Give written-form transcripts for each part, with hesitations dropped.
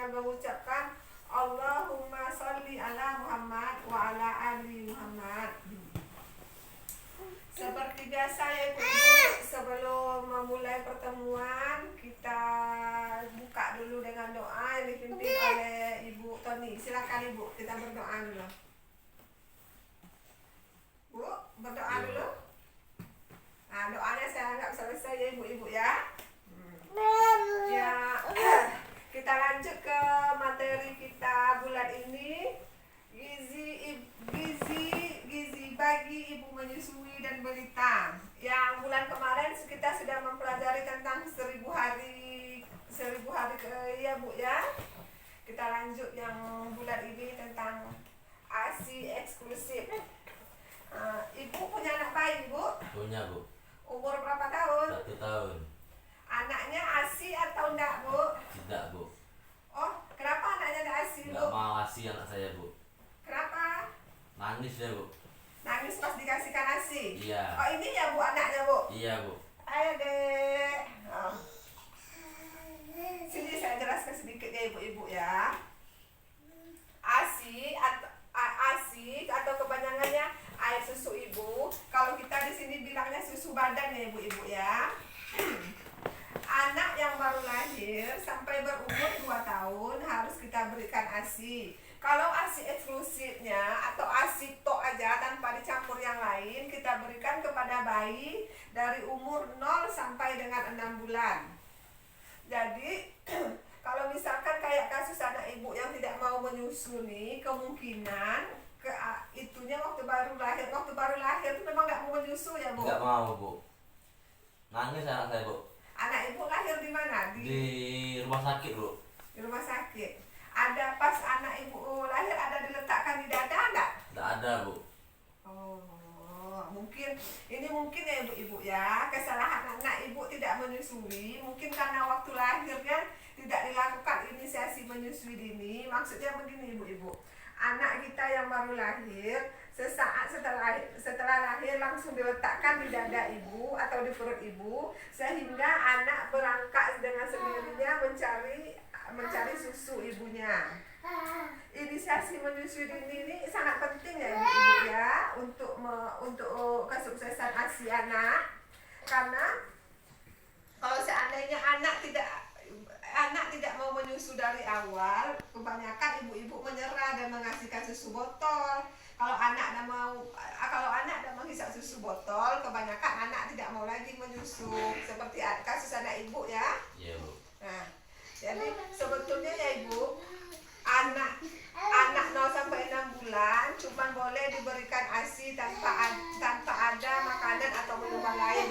dengan mengucapkan Allahumma sholli ala Muhammad wa ala ali Muhammad. Seperti biasa ya Ibu, sebelum memulai pertemuan kita buka dulu dengan doa yang dipimpin oleh Ibu Toni. Silakan Ibu, kita berdoa dulu. Bu, berdoa dulu. Nah, doanya saya anggap selesai ya Ibu-ibu ya. Ya, kita lanjut ke materi kita bulan ini. Gizi bagi ibu menyusui dan balita. Yang bulan kemarin kita sudah mempelajari tentang 1000 hari ya Bu ya. Kita lanjut yang bulan ini tentang ASI eksklusif. Ibu punya anak bayi Bu? Punya Bu. Umur berapa tahun? 1 tahun. Anaknya ASI atau enggak Bu? Tidak Bu. Oh, kenapa anaknya enggak ASI Bu? Enggak mau ASI anak saya Bu. Kenapa? Nangis dia Bu. Nangis pas dikasihkan ASI? Iya. Oh, ini ya Bu anaknya Bu? Iya Bu. Ayo deh. Oh. Sini saya jelaskan sedikit ya Ibu-ibu ya. ASI atau kepanjangannya air susu ibu. Kalau kita di sini bilangnya susu badan ya Ibu-ibu ya. Anak yang baru lahir sampai berumur 2 tahun harus kita berikan ASI. Kalau ASI eksklusifnya atau ASI tok aja tanpa dicampur yang lain, kita berikan kepada bayi dari umur 0 sampai dengan 6 bulan. Jadi kalau misalkan kayak kasus anak ibu yang tidak mau menyusui, kemungkinan itunya waktu baru lahir itu memang nggak mau menyusu ya Bu? Nggak mau Bu. Nangis anak saya Bu. Anak ibu lahir di mana? Di rumah sakit Bu. Di rumah sakit. Ada pas anak ibu lahir ada diletakkan di dada enggak? Tidak ada Bu. Oh, mungkin ya ibu-ibu ya, kesalahan anak ibu tidak menyusui, mungkin karena waktu lahirnya tidak dilakukan inisiasi menyusui dini. Maksudnya begini ibu-ibu, anak kita yang baru lahir sesaat setelah lahir langsung diletakkan di dada ibu atau di perut ibu, sehingga anak berangkat dengan sendirinya mencari susu ibunya. Inisiasi menyusui dini ini sangat penting ya ibu-ibu ya untuk kesuksesan ASI anak, karena kalau seandainya anak tidak mau menyusu dari awal, kebanyakan ibu-ibu menyerah dan mengasihkan susu botol. Kalau anak dah menghisap susu botol, kebanyakan anak tidak mau lagi menyusu, seperti kasus anak ibu ya. Iya Bu. Nah, jadi sebetulnya ya ibu, anak 0 sampai 6 bulan cuma boleh diberikan ASI tanpa ada makanan atau minuman lain,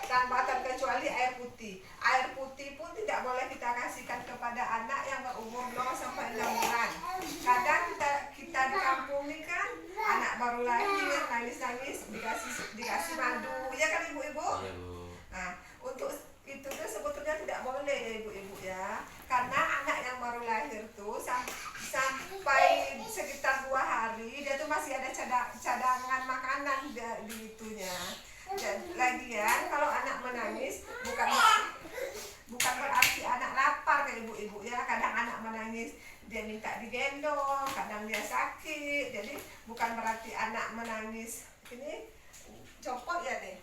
tanpa terkecuali air putih. Air putih pun tidak boleh kita kasihkan kepada anak yang berumur 0 sampai 6 bulan. Kadang kita di kampung nih kan, anak baru lahir nangis-nangis dikasih madu, ya kan ibu-ibu? Iya Bu. Nah, untuk itu tuh sebetulnya tidak boleh ya ibu-ibu ya, karena anak yang baru lahir tuh sampai sekitar 2 hari dia tuh masih ada cadangan makanan di itunya. Dan lagian kalau anak menangis bukan berarti anak lapar ya ibu-ibu ya. Kadang anak menangis dia minta digendong, kadang dia sakit, jadi bukan berarti anak menangis ini copot ya deh.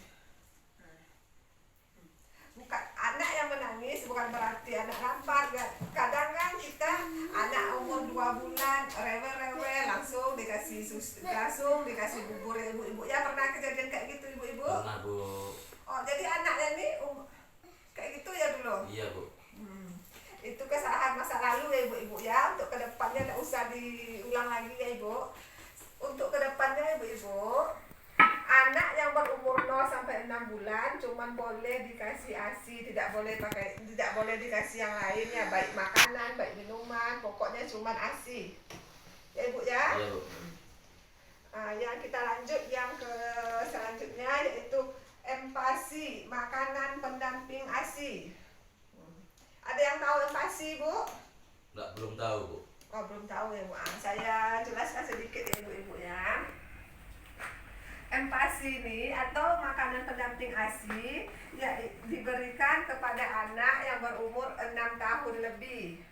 Bukan anak yang menangis bukan berarti anak lapar. Kadang kan kita anak umur 2 bulan rewel langsung dikasih susu, langsung dikasih bubur ya ibu-ibu ya. Pernah kejadian kayak gitu ibu-ibu? Pernah Bu. Oh, jadi anaknya nih kayak gitu ya dulu? Iya Bu. Itu kesalahan masa lalu ya ibu-ibu ya. Untuk kedepannya tidak usah diulang lagi ya ibu. Untuk kedepannya ibu-ibu, anak yang berumur 0 sampai 6 bulan cuman boleh dikasih ASI, tidak boleh dikasih yang lain ya, baik makanan, baik minuman, pokoknya cuman ASI. Ya Ibu ya? Iya Bu. Yang kita lanjut yang ke selanjutnya yaitu empasi, makanan pendamping ASI. Ada yang tahu empasi Bu? Belum tahu Bu. Oh, belum tahu ya Bu. Saya jelaskan sedikit ya ibu-ibu ya. Empasi ini atau makanan pendamping ASI ya diberikan kepada anak yang berumur 6 tahun lebih.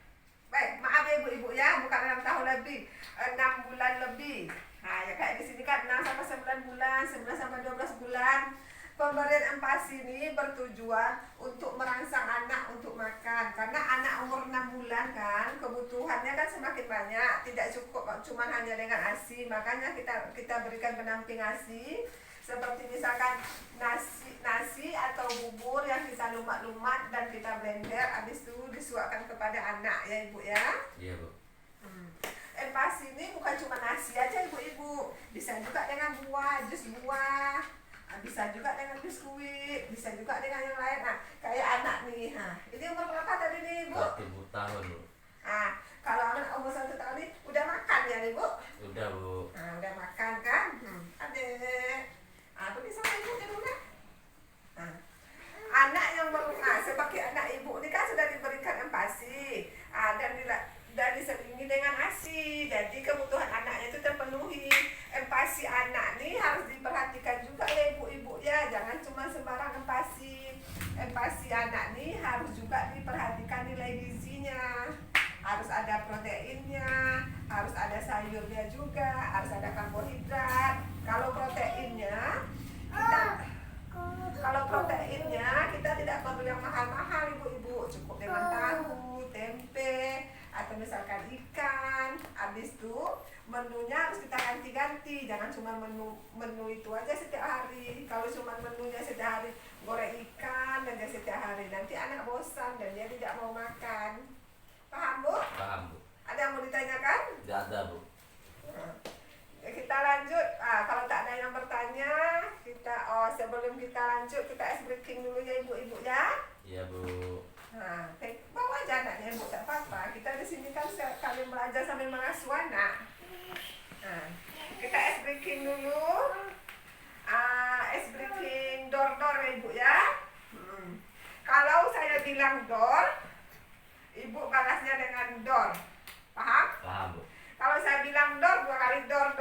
Baik, maaf ya ibu-ibu ya, bukan 6 tahun lebih, 6 bulan lebih. Nah, ya kayak di sini kan 6 sampai 9 bulan, 11 sampai 12 bulan. Pemberian empasi ini bertujuan untuk merangsang anak untuk makan. Karena anak umur 6 bulan kan, kebutuhannya kan semakin banyak, tidak cukup cuma hanya dengan ASI. Makanya kita berikan pendamping ASI seperti misalkan nasi atau bubur yang kita lumat-lumat dan kita blender, habis itu disuapkan kepada anak ya ibu ya. Iya bu. Empasi ini bukan cuma nasi aja ibu-ibu, bisa juga dengan buah, jus buah, bisa juga dengan biskuit, bisa juga dengan yang lain. Nah, kayak anak nih, ini umur berapa tadi nih ibu? 1 tahun bu. Kalau anak umur 1 tahun ini udah makan ya ibu? Udah bu. Udah makan kan? Adek. Pergi sama ibunya dulu kan? Anak yang sebagai anak ibu ini kan sudah diberikan empasi, dan diselingi dengan ASI, jadi kebutuhan anaknya itu terpenuhi. Empasi anak nih harus diperhatikan juga ya ibu-ibu ya, jangan cuma sembarang empasi. Empasi anak nih harus juga diperhatikan nilai gizinya, harus ada proteinnya, harus ada sayurnya juga, harus ada karbohidrat. Kalau proteinnya kita tidak perlu yang mahal-mahal ibu-ibu, cukup dengan tahu, tempe, atau misalkan ikan. Habis itu menunya harus kita ganti-ganti, jangan cuma menu itu aja setiap hari. Kalau cuma menunya setiap hari goreng ikan dan setiap hari, nanti anak bosan dan dia tidak mau makan. Paham bu? Paham bu. Ada yang mau ditanyakan? Tidak ada bu. Kita lanjut. Kalau tak ada yang bertanya, sebelum kita lanjut kita ice breaking dulu ya ibu-ibu ya. Iya bu. Bawa aja anaknya ibu, tak apa-apa. Kita di sini kan kami belajar sambil mengasuh anak. Kita ice breaking dulu. Ice breaking door ya ibu ya. Kalau saya bilang door, ibu balasnya dengan door. Paham? Paham bu. Kalau saya bilang door, 2 kali door,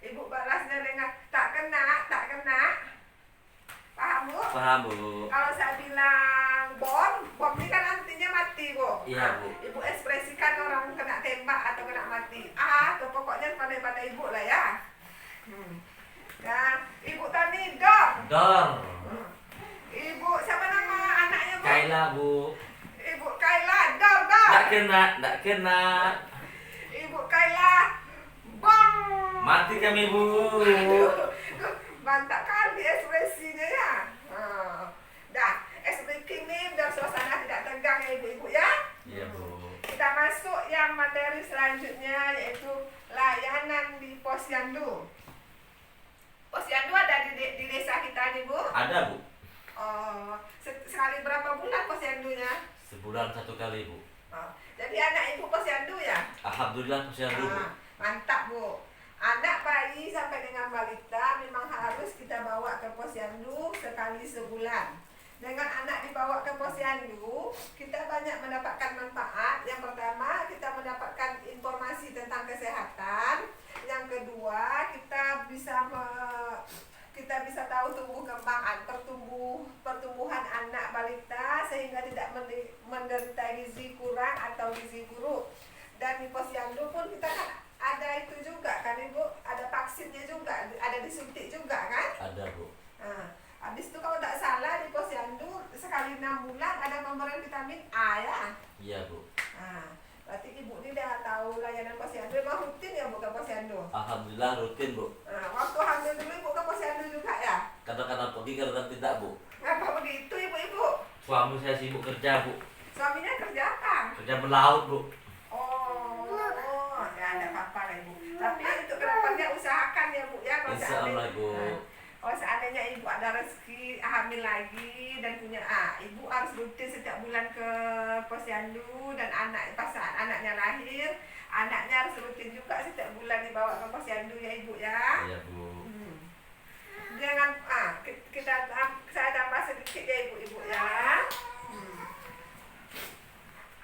ibu balasnya dengan tak kena. Paham bu? Paham bu. Kalau saya bilang bom ini kan artinya mati bu. Iya bu. Ibu ekspresikan orang kena tembak atau kena mati. Pokoknya pandai-pandai ibu lah ya. Nah, ibu tadi door. Door. Ibu siapa nama anaknya bu? Kaila bu. Ibu Kaila door. Nggak kena. Ibu Kaila bom. Mati kami bu. Mantap kali ekspresinya ya. Dah, ekspresi ini biar suasana tidak tegang ya ibu-ibu ya. Iya bu. Kita masuk yang materi selanjutnya, yaitu layanan di posyandu. Posyandu ada di desa kita nih bu? Ada bu. Sekali berapa bulan posyandunya? Sebulan 1 kali bu. Jadi anak ibu posyandu ya? Alhamdulillah posyandu bu. Mantap bu. Anak bayi sampai dengan balita memang harus kita bawa ke posyandu sekali sebulan. Dengan anak dibawa ke posyandu, kita banyak mendapatkan manfaat. Yang pertama, kita mendapatkan informasi tentang kesehatan. Yang kedua, kita bisa tahu tumbuh kembang pertumbuhan anak balita sehingga tidak menderita gizi kurang atau gizi buruk. Dan di posyandu pun kita kan ada itu juga kan ibu, ada vaksinnya juga, ada disuntik juga kan? Ada bu. Habis itu kalau tak salah di posyandu sekali 6 bulan ada pemberian vitamin A ya? Iya bu. Berarti ibu ini udah tahu layanan posyandu. Emang rutin ya bu ke posyandu? Alhamdulillah rutin bu. Waktu hamil dulu ibu ke posyandu juga ya? Kadang-kadang pergi, kadang tidak bu. Ngapa begitu ibu-ibu? Suami saya sibuk kerja bu. Suaminya kerja apa? Kerja melaut bu. Ya ada apa-apa lah ibu. Tapi untuk kedepannya usahakan ya bu ya. Insya Allah bu. Kalau seandainya ibu ada rezeki hamil lagi dan punya ibu harus rutin setiap bulan ke posyandu, dan pas saat anaknya lahir, anaknya harus rutin juga setiap bulan dibawa ke posyandu ya ibu ya. Iya bu. Jangan saya tambah sedikit ya ibu-ibu ya.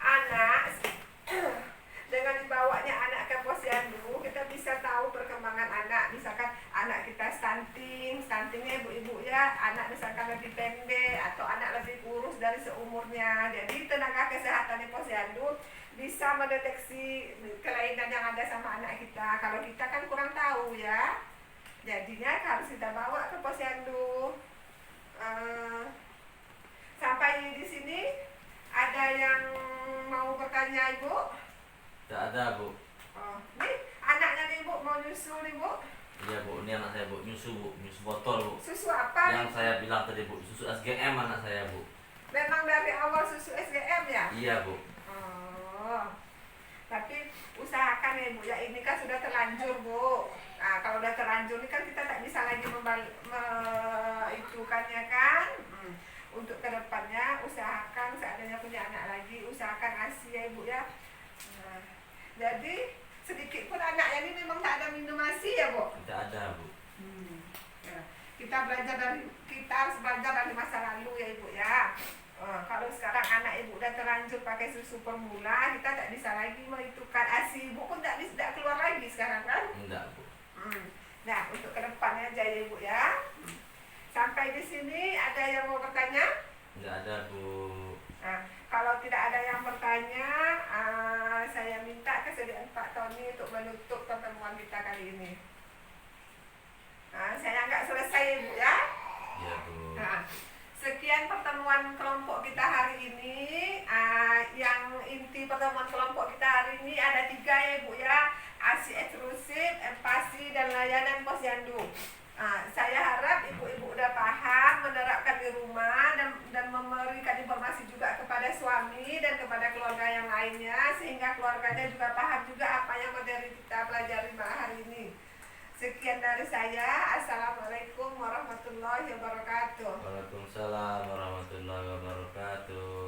Anak dengan dibawanya anak ke posyandu, kita bisa tahu perkembangan anak. Misalkan anak kita stuntingnya ibu-ibu ya, anak misalkan lebih pendek atau anak lebih kurus dari seumurnya. Jadi tenaga kesehatan di posyandu bisa mendeteksi kelainan yang ada sama anak kita. Kalau kita kan kurang tahu ya, jadinya harus kita bawa ke posyandu. Sampai di sini ada yang mau bertanya Ibu? Tidak ada bu. Oh, nih anaknya nih Bu mau nyusu nih Bu. Iya bu, ini anak saya bu, nyusu botol bu. Susu apa? Yang saya bilang tadi bu, susu SGM anak saya bu. Memang dari awal susu SGM ya? Iya bu. Oh, tapi usahakan ya Bu ya, ini kan sudah terlanjur Bu. Nah, kalau udah terlanjur ini kan kita tak bisa lagi itukannya kan. Untuk kedepannya usahakan seandainya punya anak lagi, usahakan ASI ya Ibu ya. Nah, jadi sedikit pun anaknya ini memang tak ada minum ASI ya Bu? Tidak ada bu. Ya. Kita harus belajar dari masa lalu ya Ibu ya. Kalau sekarang anak Ibu udah terlanjur pakai susu formula, kita tak bisa lagi menghitungkan ASI Ibu pun tak keluar lagi sekarang kan? Enggak bu. Nah, untuk kedepannya aja ya Ibu ya. Sampai di sini ada yang mau bertanya? Enggak ada bu. Nah, kalau tidak ada yang bertanya, saya minta kesediaan Pak Tony untuk menutup pertemuan kita kali ini. Nah, saya nggak selesai Ibu ya. Iya bu. Nah, sekian pertemuan kelompok kita hari ini. Yang inti pertemuan kelompok kita hari ini ada 3 ya Ibu ya. ASI eksklusif, empati, dan layanan posyandu. Saya harap ibu-ibu udah paham, menerapkan di rumah dan memberikan informasi juga kepada suami dan kepada keluarga yang lainnya, sehingga keluarganya juga paham juga apa yang materi kita pelajari hari ini. Sekian dari saya. Assalamualaikum warahmatullahi wabarakatuh. Waalaikumsalam warahmatullahi wabarakatuh.